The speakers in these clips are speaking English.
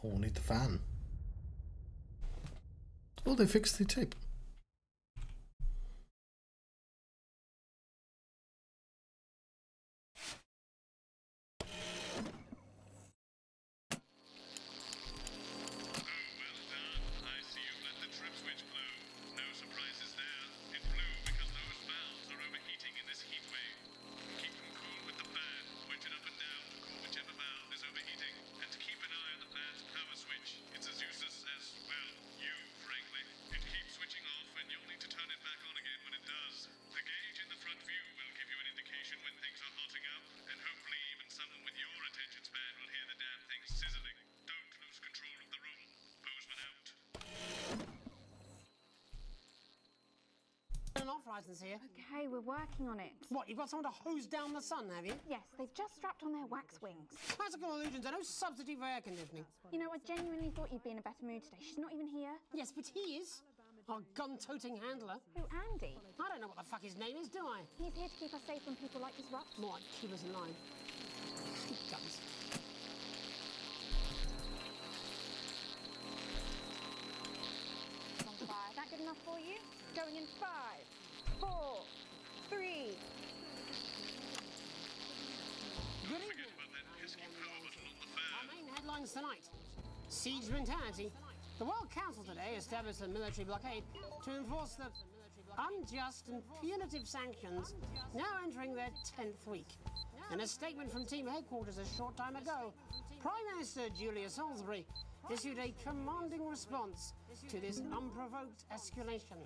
Oh, need the fan. Oh, they fixed the tape. Here. Okay, we're working on it. What, you've got someone to hose down the sun, have you? Yes, they've just strapped on their wax wings. Classical illusions are no substitute for air conditioning. You know, I genuinely thought you'd be in a better mood today. She's not even here. Yes, but he is. Our gun-toting handler. Who, Andy? I don't know what the fuck his name is, do I? He's here to keep us safe from people like Disrupt. More like keep us in line. Stupid guns. Is that good enough for you? Going in 5, 4, 3. Good evening. Our main headlines tonight. Siege mentality. The World Council today established a military blockade to enforce the unjust and punitive sanctions now entering their 10th week. In a statement from team headquarters a short time ago, Prime Minister Julia Salisbury issued a commanding response to this unprovoked escalation.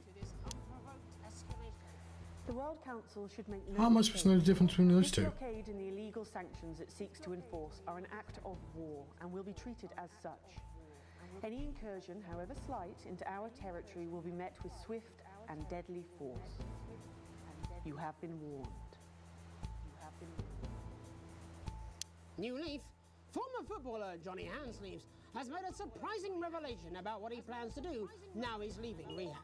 The World Council should make no How am I supposed to know the difference between those two? This blockade and the illegal sanctions it seeks to enforce are an act of war and will be treated as such. Any incursion, however slight, into our territory will be met with swift and deadly force. You have been warned. New leaf. Former footballer Johnny Handsleeves has made a surprising revelation about what he plans to do now he's leaving rehab.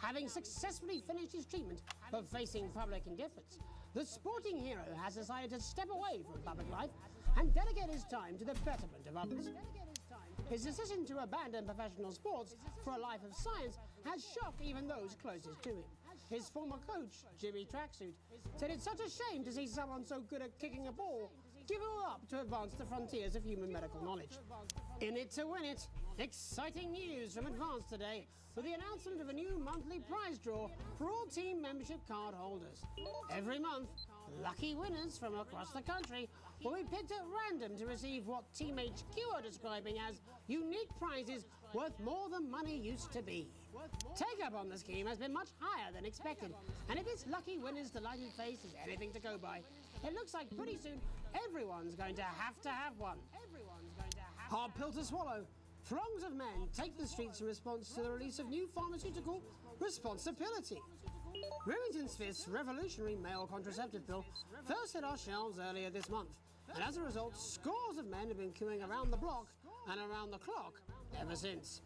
Having successfully finished his treatment for facing public indifference, the sporting hero has decided to step away from public life and dedicate his time to the betterment of others. His decision to abandon professional sports for a life of science has shocked even those closest to him. His former coach, Jimmy Tracksuit, said it's such a shame to see someone so good at kicking a ball give it all up to advance the frontiers of human medical knowledge. In it to win it, exciting news from Advance today with the announcement of a new monthly prize draw for all team membership card holders. Every month, lucky winners from across the country will be picked at random to receive what Team HQ are describing as unique prizes worth more than money used to be. Take-up on the scheme has been much higher than expected, and if this lucky winner's delighted face is anything to go by, it looks like pretty soon everyone's going to have one. Hard pill to swallow. Throngs of men take the streets in response to the release of new pharmaceutical responsibility. Remington Smith's revolutionary male contraceptive pill first hit our shelves earlier this month, and as a result, scores of men have been queuing around the block and around the clock ever since.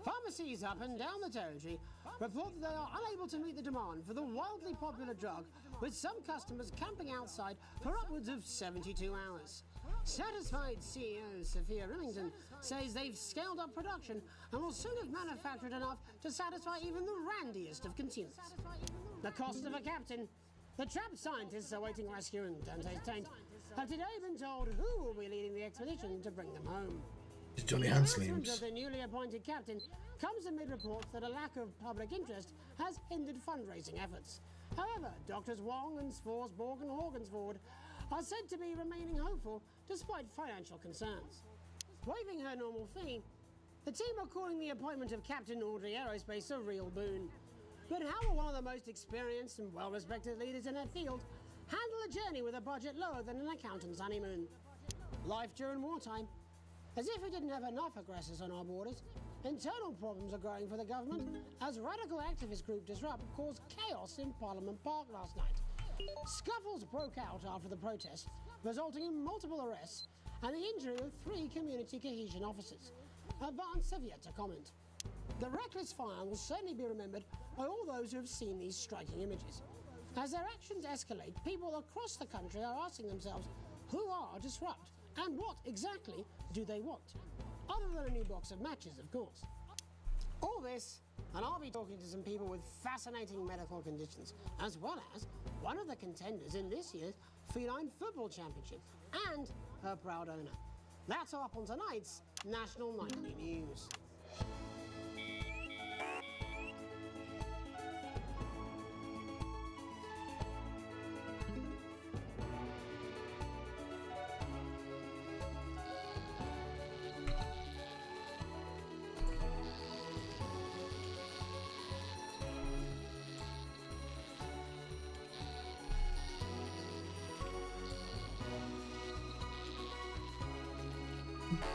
Pharmacies up and down the territory report that they are unable to meet the demand for the wildly popular drug, with some customers camping outside for upwards of 72 hours. Satisfied CEO Sophia Remington says they've scaled up production and will soon have manufactured enough to satisfy even the randiest of consumers. The cost of a captain. The trapped scientists awaiting rescue in Dante's Taint have today been told who will be leading the expedition to bring them home. It's Johnny The announcement Handsleeves. of the newly appointed captain comes amid reports that a lack of public interest has hindered fundraising efforts. However, Doctors Wong and Svorsborg and Horgensford are said to be remaining hopeful despite financial concerns. Waiving her normal fee, the team are calling the appointment of Captain Audrey Aerospace a real boon. But how will one of the most experienced and well-respected leaders in her field handle a journey with a budget lower than an accountant's honeymoon? Life during wartime. As if we didn't have enough aggressors on our borders, internal problems are growing for the government as radical activist group Disrupt caused chaos in Parliament Park last night. Scuffles broke out after the protest, resulting in multiple arrests and the injury of 3 community cohesion officers. Advance have yet to comment. The reckless fire will certainly be remembered by all those who have seen these striking images. As their actions escalate, people across the country are asking themselves, who are Disrupt? And what exactly do they want? other than a new box of matches, of course. All this, and I'll be talking to some people with fascinating medical conditions, as well as one of the contenders in this year's Feline Football Championship, and her proud owner. That's all up on tonight's National Nightly News.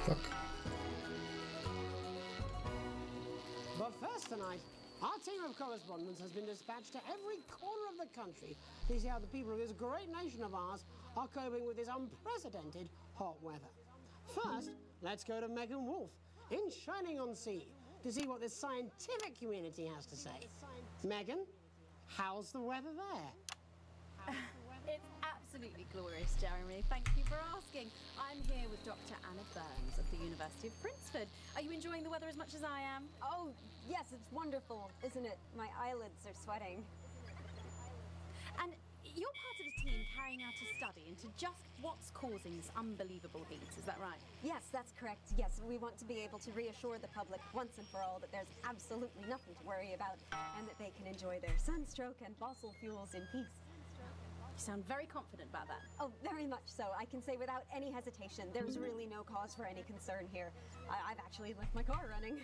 Fuck. But first tonight, our team of correspondents has been dispatched to every corner of the country to see how the people of this great nation of ours are coping with this unprecedented hot weather. First, let's go to Megan Wolf in Shining-on-Sea to see what the scientific community has to say. Megan, how's the weather there? It's absolutely glorious, Jeremy. Thank you for asking. I'm here with Dr. Anna Burns of the University of Princeford. Are you enjoying the weather as much as I am? Oh, yes, it's wonderful, isn't it? My eyelids are sweating. And you're part of a team carrying out a study into just what's causing this unbelievable heat, is that right? Yes, that's correct. Yes, we want to be able to reassure the public once and for all that there's absolutely nothing to worry about and that they can enjoy their sunstroke and fossil fuels in peace. You sound very confident about that. Oh, very much so. I can say without any hesitation, there's really no cause for any concern here. I've actually left my car running.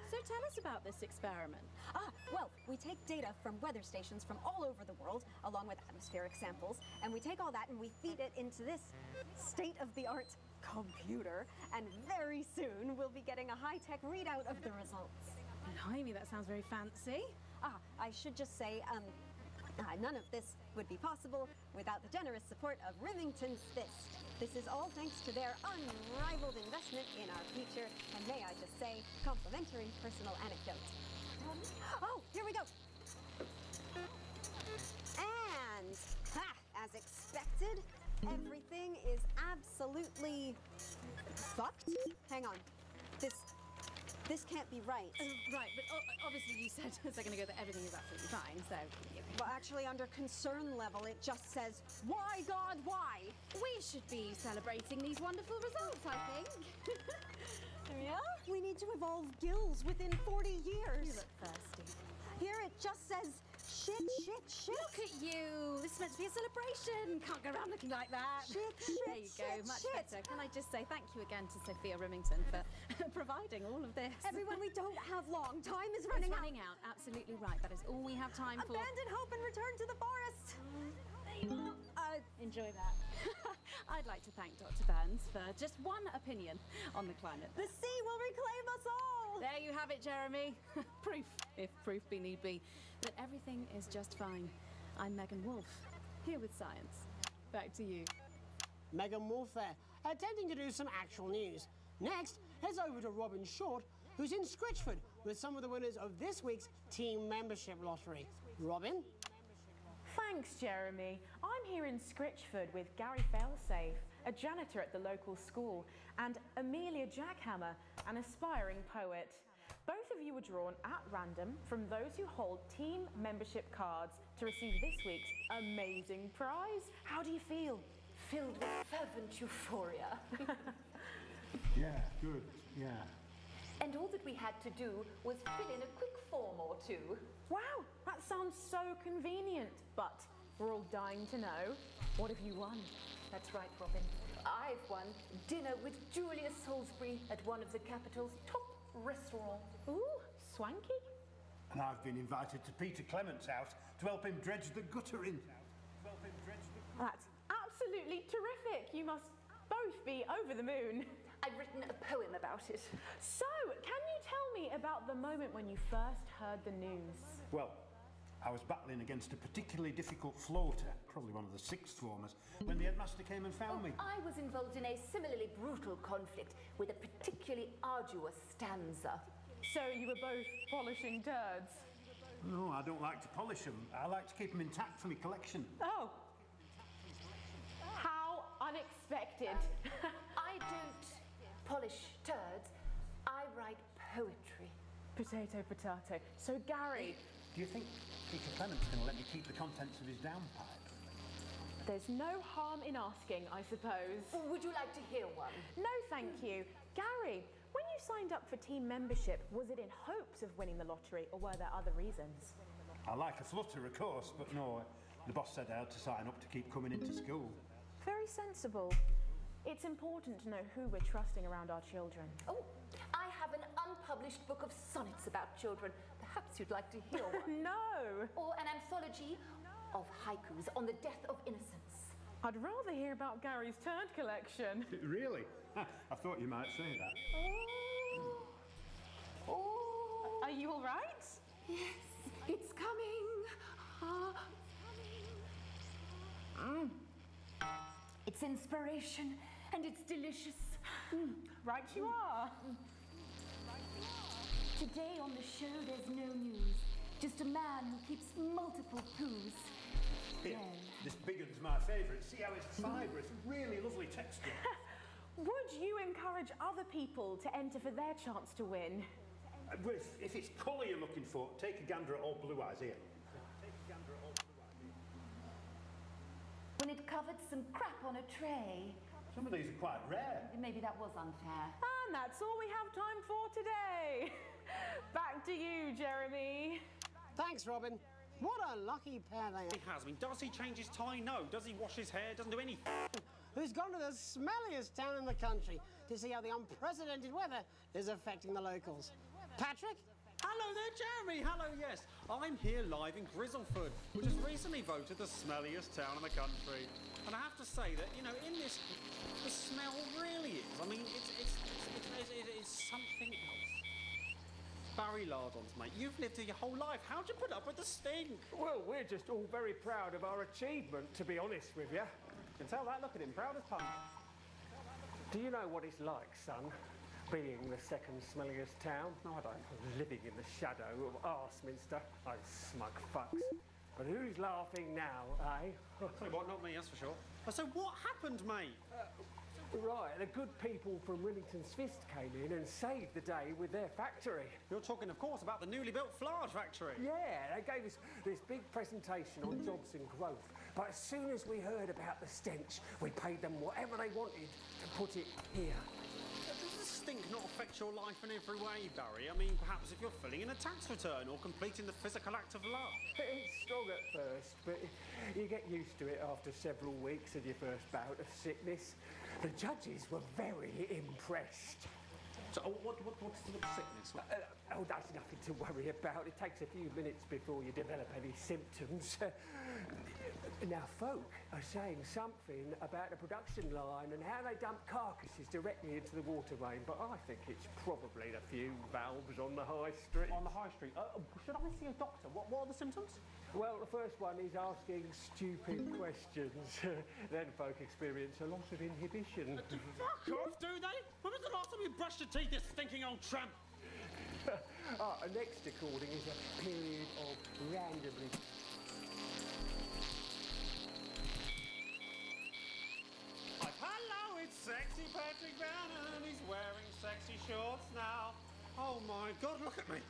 So tell us about this experiment. Well, we take data from weather stations from all over the world, along with atmospheric samples, and we take all that and we feed it into this state-of-the-art computer, and very soon we'll be getting a high-tech readout of the results. Blimey, that sounds very fancy. I should just say, none of this would be possible without the generous support of Remington's Fist. This is all thanks to their unrivaled investment in our future, and may I just say, complimentary personal anecdote. Oh, here we go. And, as expected, everything is absolutely fucked. Hang on. This can't be right. Right, but obviously you said a second ago that everything is absolutely fine, so... Well, actually, under concern level, it just says, why, God, why? We should be celebrating these wonderful results, I think. There we are. We need to evolve gills within 40 years. You look thirsty. Here it just says, shit. Look at you. This is meant to be a celebration. Can't go around looking like that. Shit. There you go, much better. Can I just say thank you again to Sophia Remington for providing all of this. Everyone, we don't have long. Time is It's running running out. Absolutely right. That is all we have time for. Abandon hope and return to the forest. There you are. Enjoy that. I'd like to thank Dr. Burns for just one opinion on the climate. The sea will reclaim us all. There you have it, Jeremy. Proof, if proof be need be, that everything is just fine. I'm Megan Wolf, here with science. Back to you. Megan Wolf there, attempting to do some actual news. Next, heads over to Robin Short, who's in Scritchford with some of the winners of this week's team membership lottery. Robin? Thanks, Jeremy. I'm here in Scritchford with Gary Failsafe, a janitor at the local school, and Amelia Jackhammer, an aspiring poet. Both of you were drawn at random from those who hold team membership cards to receive this week's amazing prize. How do you feel? Filled with fervent euphoria. Yeah, good, yeah. And all that we had to do was fill in a quick form or two. Wow, that sounds so convenient. But we're all dying to know, what have you won? That's right, Robin. I've won dinner with Julia Salisbury at one of the capital's top restaurants. Ooh, swanky. And I've been invited to Peter Clement's house to help him dredge the gutter in. That's absolutely terrific. You must both be over the moon. I've written a poem about it. So, can you tell me about the moment when you first heard the news? Well, I was battling against a particularly difficult floater, probably one of the sixth formers, when the headmaster came and found me. I was involved in a similarly brutal conflict with a particularly arduous stanza. So you were both polishing turds? No, I don't like to polish them. I like to keep them intact for my collection. Oh. How unexpected. I don't polish turds. downright poetry. Potato, potato. So, Gary, Do you think Peter Clement's going to let me keep the contents of his downpipe? there's no harm in asking, I suppose. Would you like to hear one? No, thank you. Gary, when you signed up for team membership, was it in hopes of winning the lottery, or were there other reasons? I like a flutter, of course, but no, the boss said I had to sign up to keep coming into school. Very sensible. It's important to know who we're trusting around our children. Oh, I have an unpublished book of sonnets about children. Perhaps you'd like to hear one. No! Or an anthology of haikus on the death of innocence. I'd rather hear about Gary's turd collection. Really? I thought you might say that. Oh. Are you all right? Yes, it's coming. It's inspiration and it's delicious. Right you are. Today on the show there's no news. Just a man who keeps multiple poos. Here, this big one's my favourite. See how it's fibrous, really lovely texture. Would you encourage other people to enter for their chance to win? Well, if it's colour you're looking for, take a gander at all blue eyes here. When it covered some crap on a tray. Some of these are quite rare. Maybe that was unfair. And that's all we have time for today. Back to you, Jeremy. Thanks, Robin. What a lucky pair they He has. I mean, does he change his tie? No. Does he wash his hair? Doesn't do anything. Who's gone to the smelliest town in the country to see how the unprecedented weather is affecting the locals. Patrick? Hello there, Jeremy. Hello, yes. I'm here live in Grizzleford, which has recently voted the smelliest town in the country. And I have to say that, you know, in this, the smell really is. I mean, it's something else. Barry Lardons, mate, you've lived here your whole life. How'd you put up with the stink? Well, we're just all very proud of our achievement, to be honest with you. You can tell that. Look at him, proud as punch. Do you know what it's like, son? Being the second smelliest town? No, I don't. Living in the shadow of Arseminster. Those smug fucks. But who's laughing now, eh? Tell you what, not me, that's for sure. So what happened, mate? Right, the good people from Remington's Fist came in and saved the day with their factory. You're talking, of course, about the newly built flour factory. Yeah, they gave us this big presentation on jobs and growth. But as soon as we heard about the stench, we paid them whatever they wanted to put it here. Does the stink not affect your life in every way, Barry? I mean, perhaps if you're filling in a tax return or completing the physical act of love. It's strong at first, but you get used to it after several weeks of your first bout of sickness. The judges were very impressed. So, what's the sickness? Oh, that's nothing to worry about. It takes a few minutes before you develop any symptoms. Now, folk are saying something about the production line and how they dump carcasses directly into the water main, but I think it's probably the fume valves on the high street. On the high street? Should I see a doctor? What are the symptoms? Well, the first one is asking stupid questions. Then folk experience a loss of inhibition. Fuck off, do they? When was the last time you brushed your teeth, you stinking old tramp? Next recording is a period of randomly... Hello, it's sexy Patrick Bannon. He's wearing sexy shorts now. Oh my God, look at me.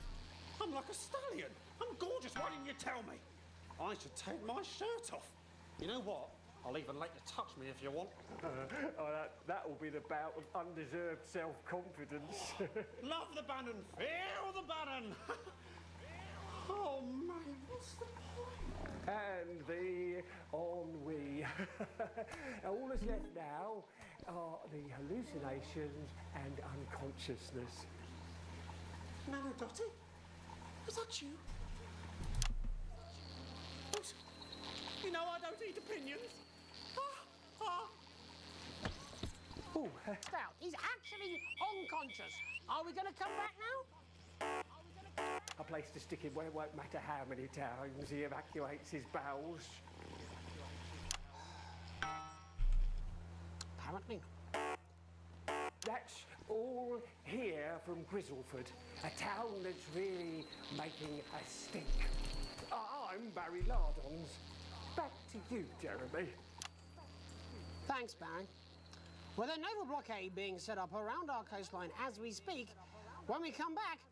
I'm like a stallion. I'm gorgeous. Why didn't you tell me? I should take my shirt off. You know what? I'll even let you touch me if you want. That will be the bout of undeserved self-confidence. Love the Bannon. Feel the Bannon. Oh, man, what's the point? And the ennui. All that's left now are the hallucinations and unconsciousness. Nana Dottie? Was that you? You know I don't eat opinions. Oh, Stout, he's actually unconscious. Are we going to come back now? a place to stick him where it won't matter how many times he evacuates his bowels. Apparently. That's all here from Grizzleford, a town that's really making a stink. I'm Barry Lardons. Back to you, Jeremy. Thanks, Barry. With a naval blockade being set up around our coastline as we speak, When we come back,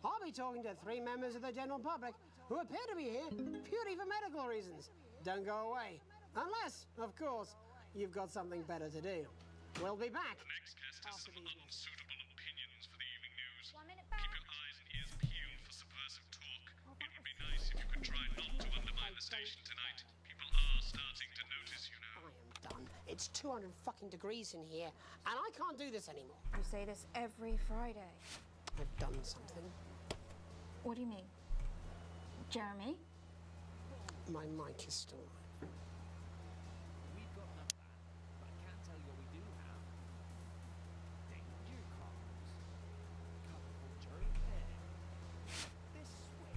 I'll be talking to 3 members of the general public who appear to be here purely for medical reasons. Don't go away. Unless, of course, you've got something better to do. We'll be back. The next guest has some unsuitable opinions for the evening news. Keep your eyes and ears peeled for subversive talk. It would be nice if you could try not to undermine the station tonight. People are starting to notice, you know. I am done. It's 200 fucking degrees in here, and I can't do this anymore. You say this every Friday. I've done something. What do you mean? Jeremy? My mic is still on. We've got none of that, but I can tell you what we do have. Danger cards. Colourful during care. This way.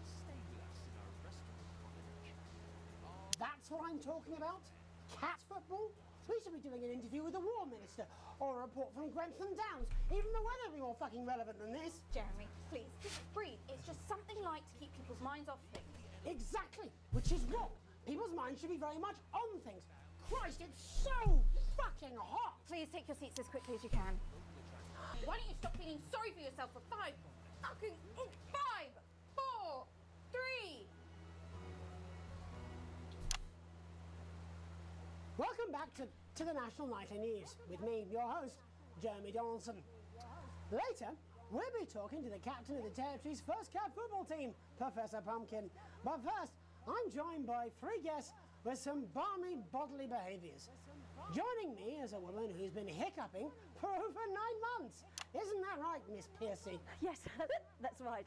Stay with us in our restaurant college. That's what I'm talking about? Cat football? We should be doing an interview with the War Minister, or a report from Grantham Downs. Even the weather will be more fucking relevant than this. Jeremy, please, just breathe. It's just something light to keep people's minds off things. Exactly, which is wrong. People's minds should be very much on things. Christ, it's so fucking hot. Please take your seats as quickly as you can. Why don't you stop feeling sorry for yourself for 5, 4, 3. Welcome back to the National Nightly News with me, your host, Jeremy Donaldson. Later, we'll be talking to the captain of the territory's first cat football team, Professor Pumpkin. But first, I'm joined by 3 guests with some balmy bodily behaviours. Joining me is a woman who's been hiccuping for over 9 months. Isn't that right, Miss Piercy? Yes, that's right.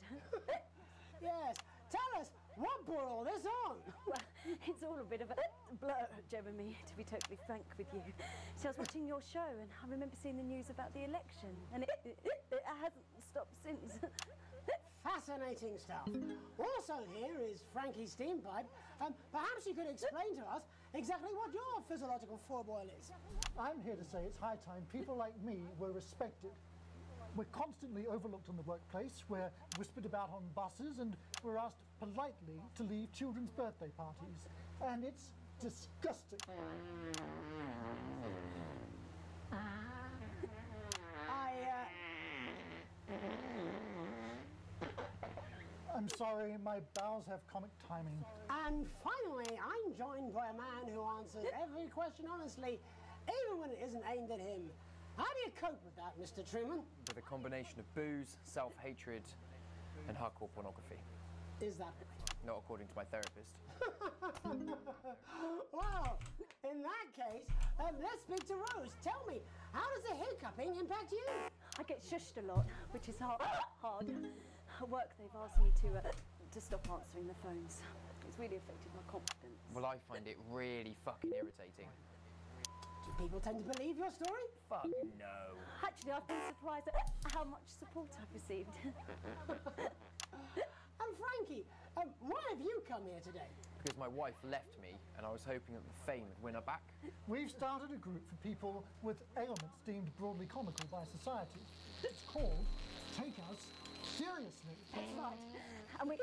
Yes. Tell us, what brought all this on? Well, it's all a bit of a blur, Jeremy, to be totally frank with you. So I was watching your show and I remember seeing the news about the election, and it hasn't stopped since. Fascinating stuff. Also here is Frankie Steampipe. Perhaps you could explain to us exactly what your physiological fourboil is. I'm here to say it's high time people like me were respected. We're constantly overlooked in the workplace, we're whispered about on buses, and we're asked politely to leave children's birthday parties. And it's disgusting. I'm sorry, my bowels have comic timing. And finally, I'm joined by a man who answers every question honestly, even when it isn't aimed at him. How do you cope with that, Mr. Truman? With a combination of booze, self-hatred, and hardcore pornography. Is that right? Not according to my therapist. Well, in that case, let's speak to Rose. Tell me, how does the hiccuping impact you? I get shushed a lot, which is hard. At work, they've asked me to stop answering the phones. It's really affected my confidence. Well, I find it really fucking irritating. Do people tend to believe your story? Fuck no. Actually, I've been surprised at how much support I've received. And Frankie, why have you come here today? Because my wife left me, and I was hoping that the fame would win her back. We've started a group for people with ailments deemed broadly comical by society. It's called Take Us Seriously. That's right. And we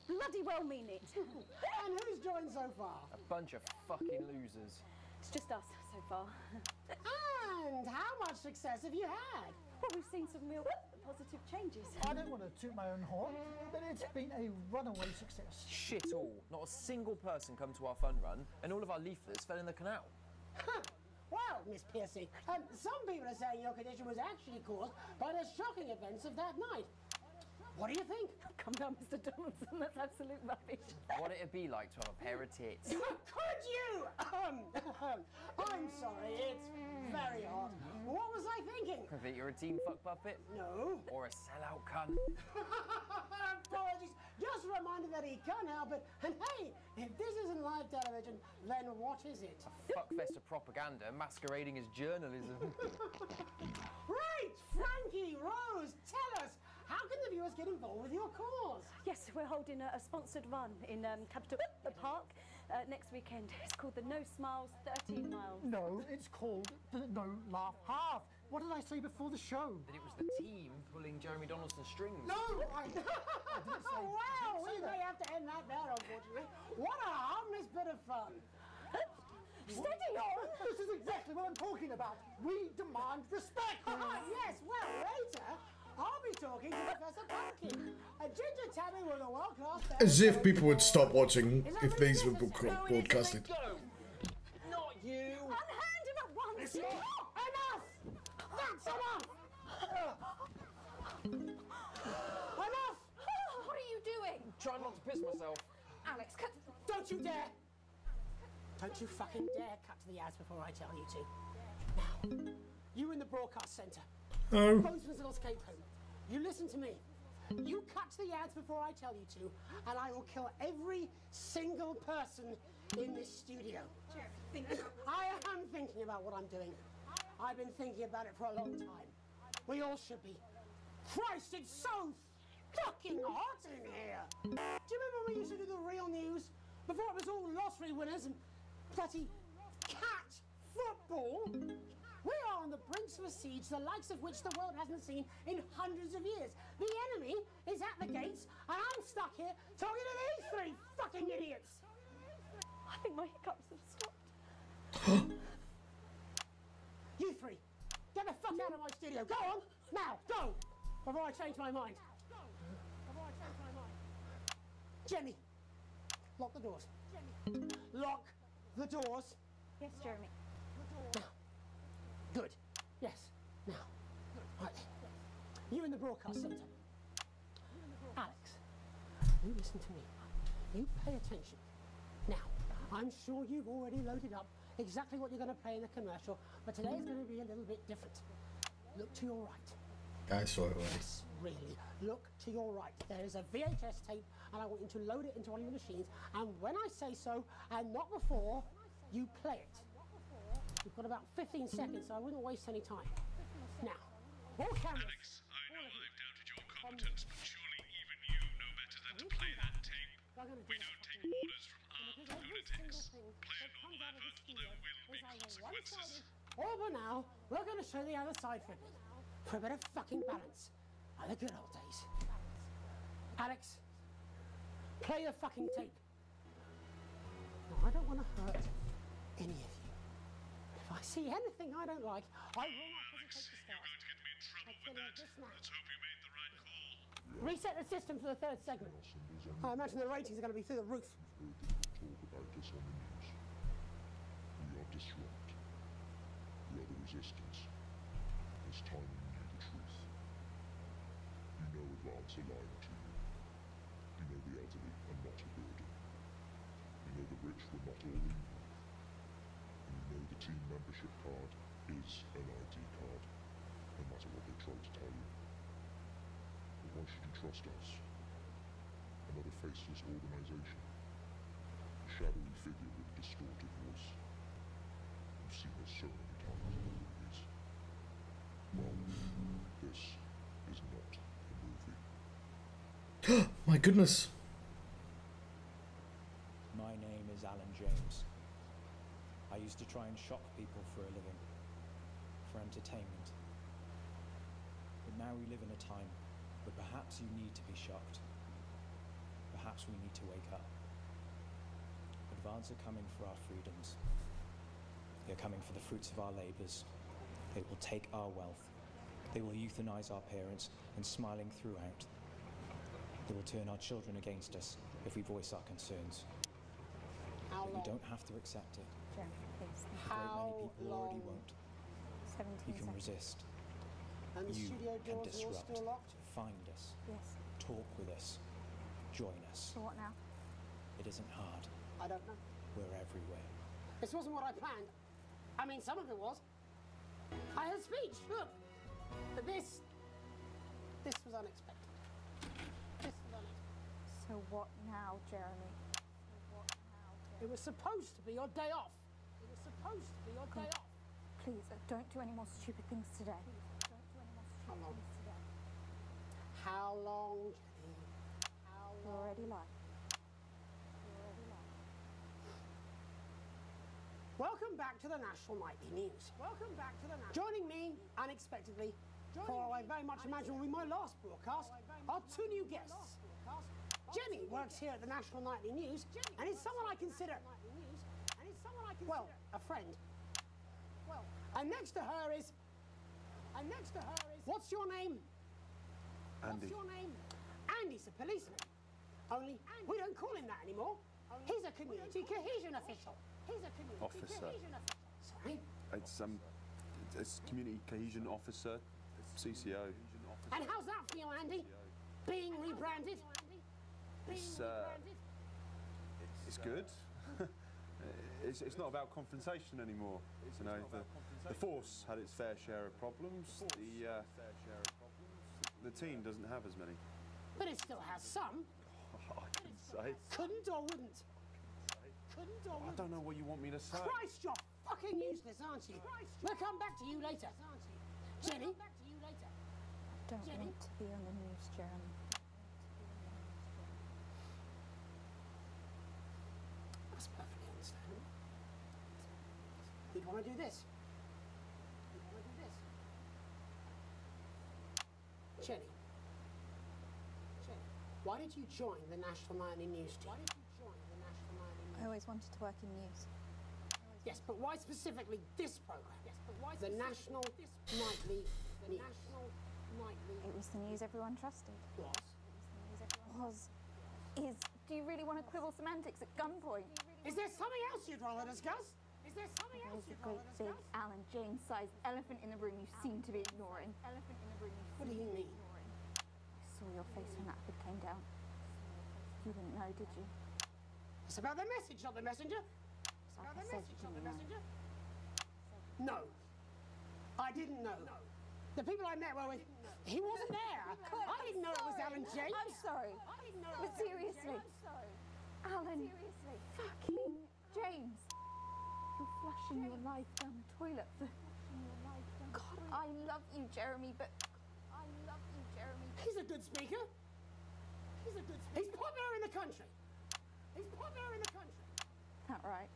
bloody well mean it. And who's joined so far? A bunch of fucking losers. It's just us so far. And how much success have you had? Well, we've seen some real positive changes. I don't want to toot my own horn, but it's been a runaway success. Shit all. Not a single person come to our fun run, and all of our leaflets fell in the canal. Well, Miss Piercy, some people are saying your condition was actually caused by the shocking events of that night. What do you think? Come down, Mr. Donaldson, that's absolute rubbish. What it'd be like to have a pair of tits. Could you? I'm sorry, it's very hot. What was I thinking? That you're a teen fuck puppet? No. Or a sellout cunt? Apologies. Just a reminder that he can't help it. And hey, if this isn't live television, then what is it? A fuckfest of propaganda masquerading as journalism. Right, Frankie, Rose, tell us, how can the viewers get involved with your cause? Yes, we're holding a sponsored run in Capital Park next weekend. It's called the No Smiles 13 Miles. No, it's called the No Laugh Half. What did I say before the show? That it was the team pulling Jeremy Donaldson's strings. No, I didn't say. Well, we may have to end that there, unfortunately. What a harmless bit of fun. Steady on! This is exactly what I'm talking about. We demand respect. Yes, well, later, I'll be talking to Professor Pumpkin, a ginger tabby with a world-class... As if people would stop watching if these were broadcasted. Not you! Unhand him at once! Enough! That's enough! Enough! What are you doing? Trying not to piss myself. Alex, cut. Don't you dare! Don't you fucking dare cut to the ads before I tell you to. Now, you in the broadcast centre. Oh. Bozeman's little escape room. You listen to me. You cut to the ads before I tell you to, and I will kill every single person in this studio. I am thinking about what I'm doing. I've been thinking about it for a long time. We all should be. Christ, it's so fucking hot in here. Do you remember when we used to do the real news? Before it was all lottery winners and bloody cat football? We are on the brinks of a siege, the likes of which the world hasn't seen in hundreds of years. The enemy is at the gates, and I'm stuck here talking to these three fucking idiots. I think my hiccups have stopped. You three, get the fuck out of my studio. Go on, now, go, before I change my mind. Jenny, lock the doors. Lock the doors. Yes, Jeremy. Now. Good. Yes. Now. Right then. You in the broadcast centre. Alex, you listen to me. You pay attention. Now, I'm sure you've already loaded up exactly what you're going to play in the commercial, but today's going to be a little bit different. Look to your right. I saw it already. Yes, really. Look to your right. There is a VHS tape, and I want you to load it into one of your machines. And when I say so, and not before, you play it. You've got about 15 seconds, so I wouldn't waste any time. Now, all cameras. Alex, I know I've doubted your competence, but surely even you know better than to play that tape. We don't take orders from armed lunatics. Play a normal advert, or there will be consequences. All but now, we're going to show the other side for a bit. For a bit of fucking balance. Like the good old days. Alex, play the fucking tape. Now, I don't want to hurt any of you. If I see anything I don't like, I will not hesitate to start. You're going to get me in trouble with that. Let's hope you made the right call. Reset the system for the third segment. I imagine the ratings are going to be through the roof. Talk about us on the news. We are Disrupt. We are the resistance. It's time you knew the truth. You know advance are lying to you. You know the elderly are not a burden. You know the rich were not all evil. And you know the team membership card is an ID card, no matter what they try to tell you. But why should you trust us? Another faceless organization. A shadowy figure with a distorted voice. You've seen us so many times in the movies. Well, this is not a movie. My goodness. My name is Alan James. I used to try and shock people for a living, for entertainment. But now we live in a time where perhaps you need to be shocked. Perhaps we need to wake up. Advance are coming for our freedoms. They're coming for the fruits of our labours. They will take our wealth. They will euthanize our parents and smiling throughout. They will turn our children against us if we voice our concerns. But we don't have to accept it. Jeremy, please. A great many people already won't. 17 You can seconds. resist. And the You studio can doors are all disrupt. still locked? Find us. Yes. Talk with us. Join us. So what now? It isn't hard. I don't know. We're everywhere. This wasn't what I planned. I mean, some of it was. I had a speech, look. But this was unexpected. This was unexpected. So what now, Jeremy? It was supposed to be your day off. It was supposed to be your day off. Please, don't do any more stupid things today. How long? How long, Jenny? How You're long? already live. Welcome back to the National Nightly News. Welcome back to the Joining me, unexpectedly, for I very much imagine will be my last broadcast, are two new guests. Jenny works here at the National Nightly News and is someone I consider someone I consider... Well, a friend. Well, and next to her is... What's your name? Andy. What's your name? Andy's a policeman. Only we don't call him that anymore. He's a community cohesion official. Officer. Sorry? It's community cohesion officer, CCO. And how's that for you, Andy? Being rebranded? It's good. It's not about confrontation anymore. You know, the force had its fair share of problems. The team doesn't have as many. But it still has some. I couldn't say. Couldn't or wouldn't? I don't know what you want me to say. Christ, you're fucking useless, aren't you? We'll come back to you later. Jenny? I don't want to be on the news, Jeremy. That's perfectly understandable. You'd want to do this. Jenny, why did you join the National Nightly News team? I always wanted to work in news. Yes, but why specifically this program? The National Nightly News. It was the news everyone trusted. Is. Do you really want to quibble semantics at gunpoint? Is there something else you'd rather discuss? There's a great big Alan James-sized elephant in the room you seem to be ignoring. What do you mean? I saw your face when that hood came down. You didn't know, did you? It's about the message, not the messenger. No. I didn't know. The people I met were with... He wasn't there. I didn't know it was Alan James. I'm sorry. But seriously. Alan fucking James. You're flushing your life down the toilet for... God, I love you, Jeremy, but... He's a good speaker. He's popular in the country. That right?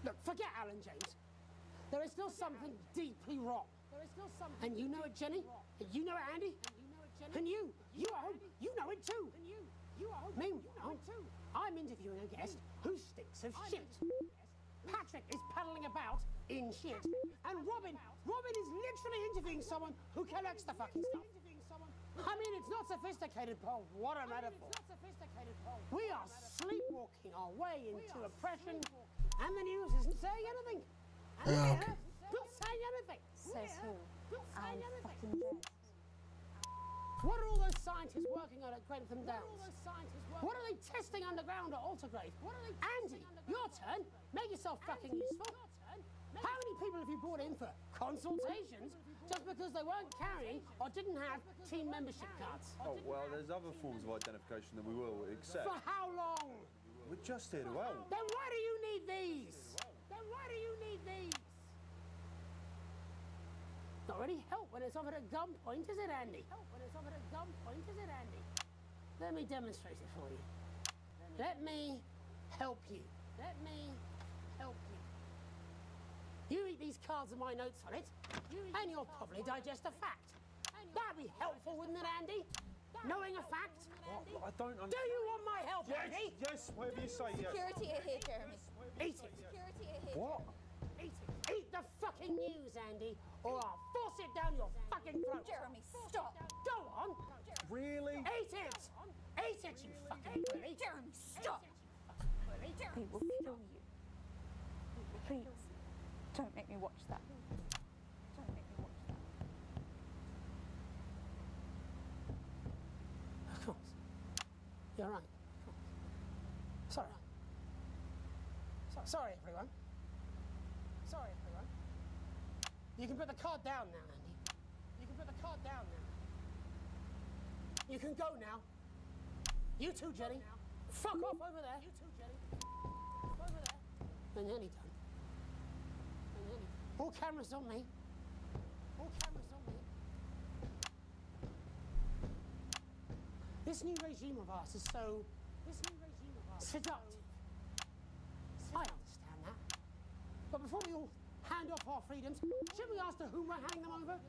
Look, forget Alan James. There is still something deeply wrong. And you know it, Jenny. And you know it, Andy. And you at home, you know it too. Meanwhile, I'm interviewing a guest who stinks of shit. Patrick is paddling about in shit. And Robin is literally interviewing someone who collects the fucking stuff. I mean, it's not sophisticated, Paul. What a metaphor. We are sleepwalking our way into oppression, and the news isn't saying anything. And we're not saying anything. Says who? Alan fucking James. What are all those scientists working on at Grantham Downs? What are they testing underground at Altergrave? Andy, your turn. Make yourself fucking useful. How many people have you brought in for consultations just because they weren't carrying or didn't have team membership cards? Oh, well, there's other forms of identification that we will accept. For how long? We're just here to help. Then why do you need these? Not really help when it's offered at gunpoint, is it, Andy? Let me demonstrate it for you. Let me help you. You read these cards and my notes on it, and you'll probably digest a fact. That'd be helpful, wouldn't it, Andy? Knowing a fact? I don't understand. Do you want my help, Andy? Yes, whatever you say, yes. Security are here, Jeremy. Eat it. Security are here. What? Eat it. Eat the fucking news, Andy, or I'll force it down your fucking throat. Jeremy, stop. Go on. Really? Eat it. Eat it, you fucking bully. Jeremy, stop. They will kill you. Please, don't make me watch that. Of course. You're right. Sorry. Sorry, everyone. You can put the card down now, Andy. You can go now. You too, Jenny. Fuck off over there. We're nearly done. All cameras on me. This new regime of ours is so seductive. I understand that. But before we all hand off our freedoms, should we ask to whom we're handing them over?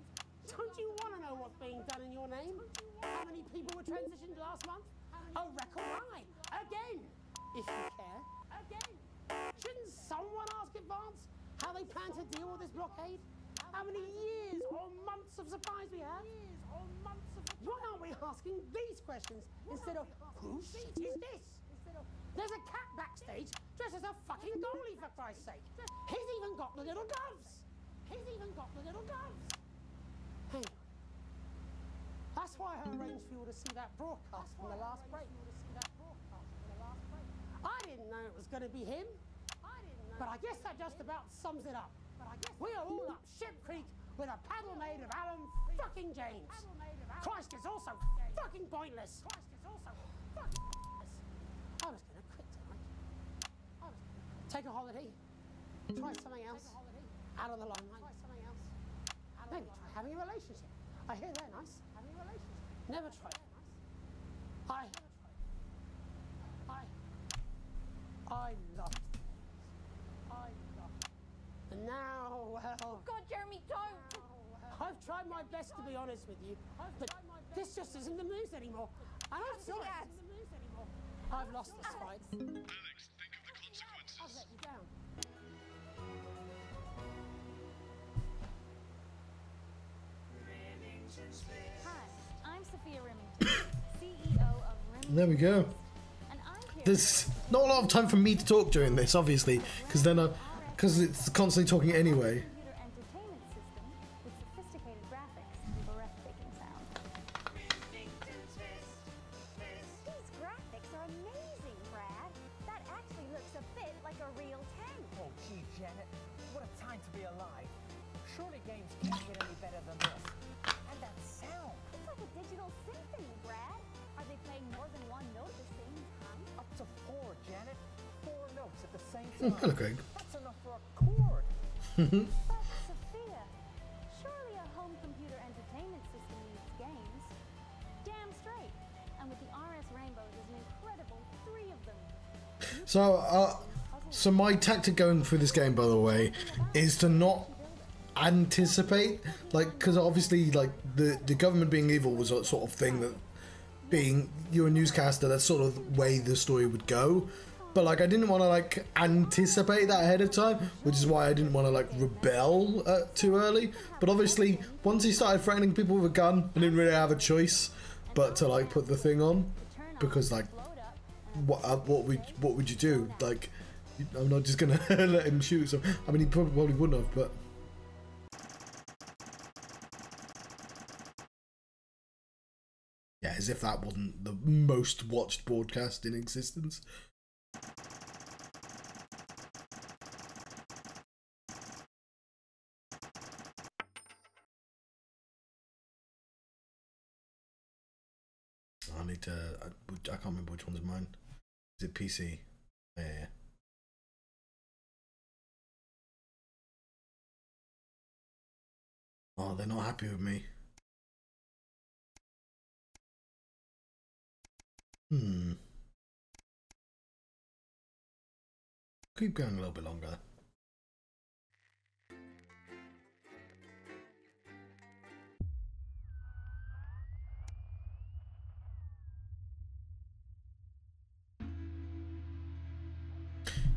Don't you want to know what's being done in your name? How many people were transitioned last month? A record high. Again, if you care. they plan to deal with this blockade? How many years or months of supplies we have? Why aren't we asking these questions instead of whose shit is this? There's a cat backstage dressed as a fucking goalie, for Christ's sake. He's even got the little gloves. Hey, that's why I arranged for you to see that broadcast from the last break. I didn't know it was going to be him, but I guess that just about sums it up. We are all up Ship Creek with a paddle made of Alan fucking James. Christ is also fucking pointless. I was going to quit tonight. Take a holiday. Try something else. Out of the limelight. Maybe try having a relationship. I hear they're nice. Never tried. I love it. And now, well... God, Jeremy, don't! I've tried my best to be honest with you, but this just isn't the news anymore. And I'm sorry. I've lost this fight. Alex, think of the consequences. I've let you down. Hi, I'm Sophia Remington, CEO of Remington. There we go. There's not a lot of time for me to talk during this, obviously, because it's constantly talking anyway. Computer entertainment system with sophisticated graphics and breathtaking sound. These graphics are amazing, Brad. That actually looks a bit like a real tank. Oh, gee, Janet, what a time to be alive. Surely games can't get any better than this. And that sound. It's like a digital symphony, Brad. Are they playing more than one note at the same time? Up to 4, Janet. 4 notes at the same Oh, time. hello, Craig. That's enough for a chord. But, Sophia, surely a home computer entertainment system needs games. Damn straight. And with the RS Rainbow, there's an incredible 3 of them. So my tactic going through this game, by the way, is to not anticipate, like, because obviously, like, the government being evil was a sort of thing that, being you're a newscaster, that's sort of the way the story would go. But like, I didn't want to like anticipate that ahead of time, which is why I didn't want to like rebel too early. But obviously, once he started threatening people with a gun, I didn't really have a choice but to like put the thing on, because like, what would you do? Like, I'm not just gonna let him shoot. So I mean, he probably wouldn't have, but. Yeah, as if that wasn't the most watched broadcast in existence. I need to. I can't remember which one's mine. Is it PC? Yeah. Oh, they're not happy with me. Keep going a little bit longer.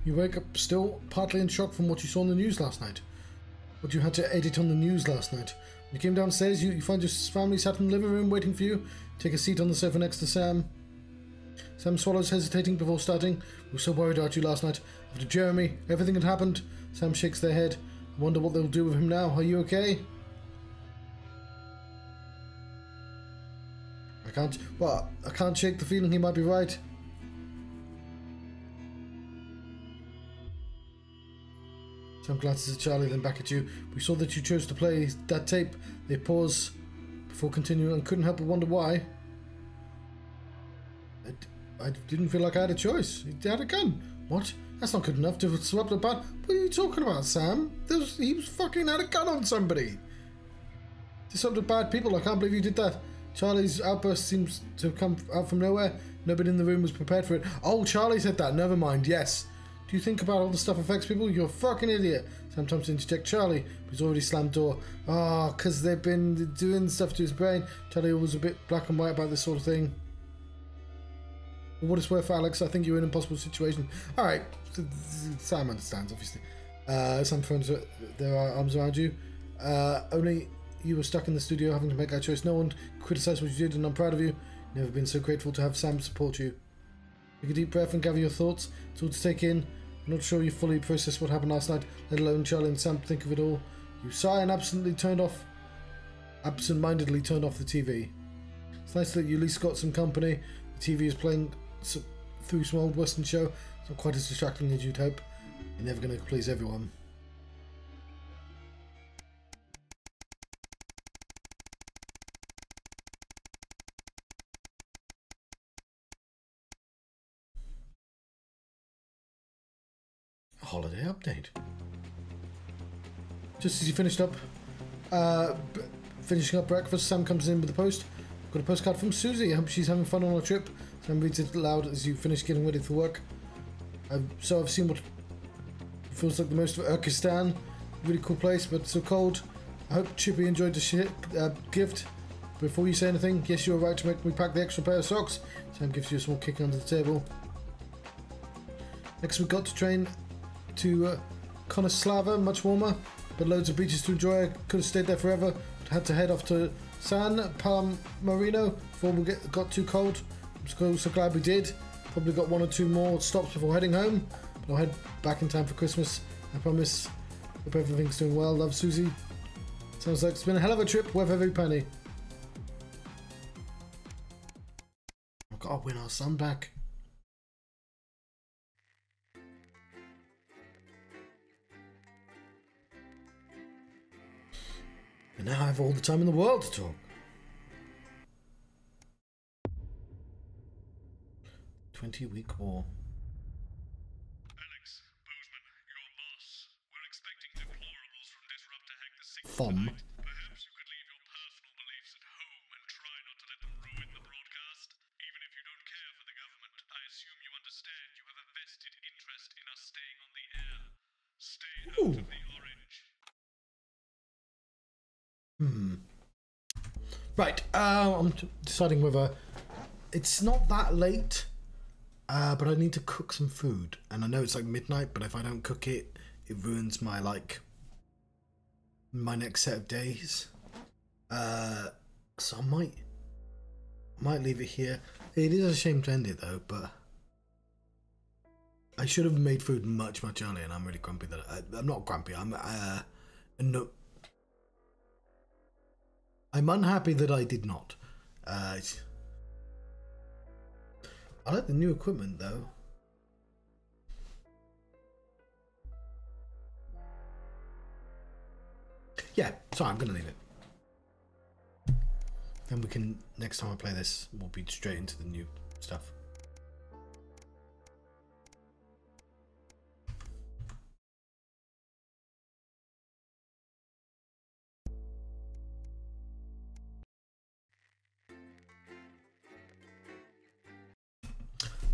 You wake up still partly in shock from what you saw on the news last night. What you had to edit on the news last night. When you came downstairs, you find your family sat in the living room waiting for you. Take a seat on the sofa next to Sam. Sam swallows, hesitating before starting. We were so worried about you last night. After Jeremy, everything had happened. Sam shakes their head. I wonder what they'll do with him now. Are you okay? I can't shake the feeling he might be right. Sam glances at Charlie, then back at you. We saw that you chose to play that tape. They pause before continuing and couldn't help but wonder why. I didn't feel like I had a choice. He had a gun. What? That's not good enough to have swept a bat. What are you talking about, Sam? He was fucking had a gun on somebody. Disrupted bad people. I can't believe you did that. Charlie's outburst seems to have come out from nowhere. Nobody in the room was prepared for it. Oh, Charlie said that. Never mind. Yes. Do you think about all the stuff affects people? You're a fucking idiot. Sometimes to interject Charlie, but he's already slammed door. Oh, because they've been doing stuff to his brain. Charlie was a bit black and white about this sort of thing. For what it's worth, Alex, I think you're in an impossible situation. Alright, Sam understands, obviously. Some friends, there are arms around you. Only you were stuck in the studio having to make that choice. No one criticised what you did, and I'm proud of you. Never been so grateful to have Sam support you. Take a deep breath and gather your thoughts. It's all to take in. I'm not sure you fully processed what happened last night, let alone Charlie and Sam think of it all. You sigh and absentmindedly turned off the TV. It's nice that you at least got some company. The TV is playing through some old Western show. It's not quite as distracting as you'd hope. You're never going to please everyone. Holiday update. Just as you finished up, finishing up breakfast, Sam comes in with the post. Got a postcard from Susie. I hope she's having fun on her trip. Sam reads it aloud as you finish getting ready for work. So I've seen what feels like the most of Urkistan. Really cool place, but so cold. I hope Chippy enjoyed the gift. Before you say anything, yes, you were right to make me pack the extra pair of socks. Sam gives you a small kick under the table. Next we got to train to Konoslava, much warmer, but loads of beaches to enjoy. I could have stayed there forever, but had to head off to San Palmarino before we got too cold. I'm so glad we did. Probably got 1 or 2 more stops before heading home, but I'll head back in time for Christmas. I promise. Hope everything's doing well. Love, Susie. Sounds like it's been a hell of a trip, worth every penny. I've got to win our son back. And now I have all the time in the world to talk. 20-week war. Alex, Bozeman, your boss. We're expecting deplorables from Disruptor Hack the 6th Thumb. tonight. Perhaps you could leave your personal beliefs at home and try not to let them ruin the broadcast. Even if you don't care for the government, I assume you understand you have a vested interest in us staying on the air. Stay out of the orange. Right, I'm deciding whether it's not that late, but I need to cook some food, and I know it's like midnight, but if I don't cook it, it ruins my my next set of days. So I might leave it here. It is a shame to end it though, but I should have made food much earlier, and I'm really grumpy that I'm not grumpy. I'm unhappy that I did not. I like the new equipment though. Yeah, so I'm gonna leave it. Then we can, next time I play this, we'll be straight into the new stuff.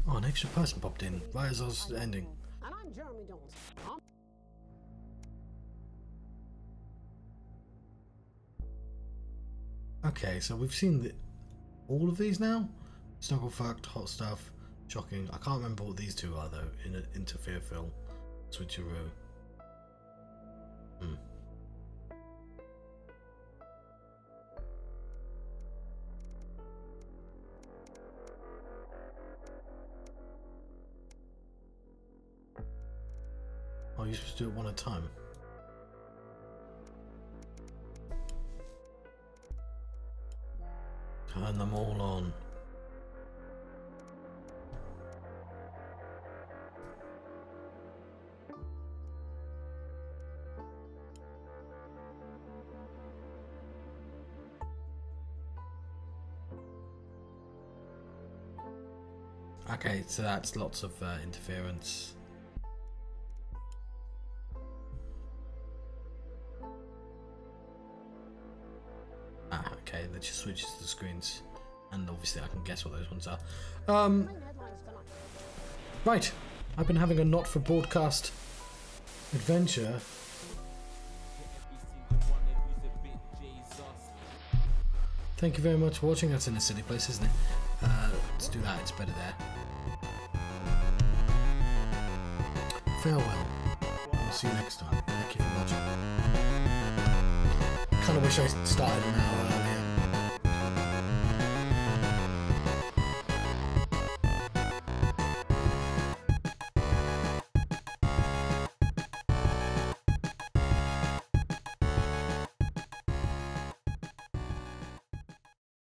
Oh, an extra person popped in right as I was ending. And I'm Jeremy Dawes. Okay, so we've seen all of these now. Snuggle Fact, Hot Stuff, Shocking. I can't remember what these two are though. In an Interfere Fill, Switcheroo. Oh, you're supposed to do it one at a time. Turn them all on. Okay, so that's lots of interference. Okay, that just switches the screens, and obviously I can guess what those ones are. Right, I've been having a not for broadcast adventure. Thank you very much for watching. That's in a silly place, isn't it? Let's do that, it's better there. Farewell. see you next time. Thank you very much. Kind of wish I started an hour earlier.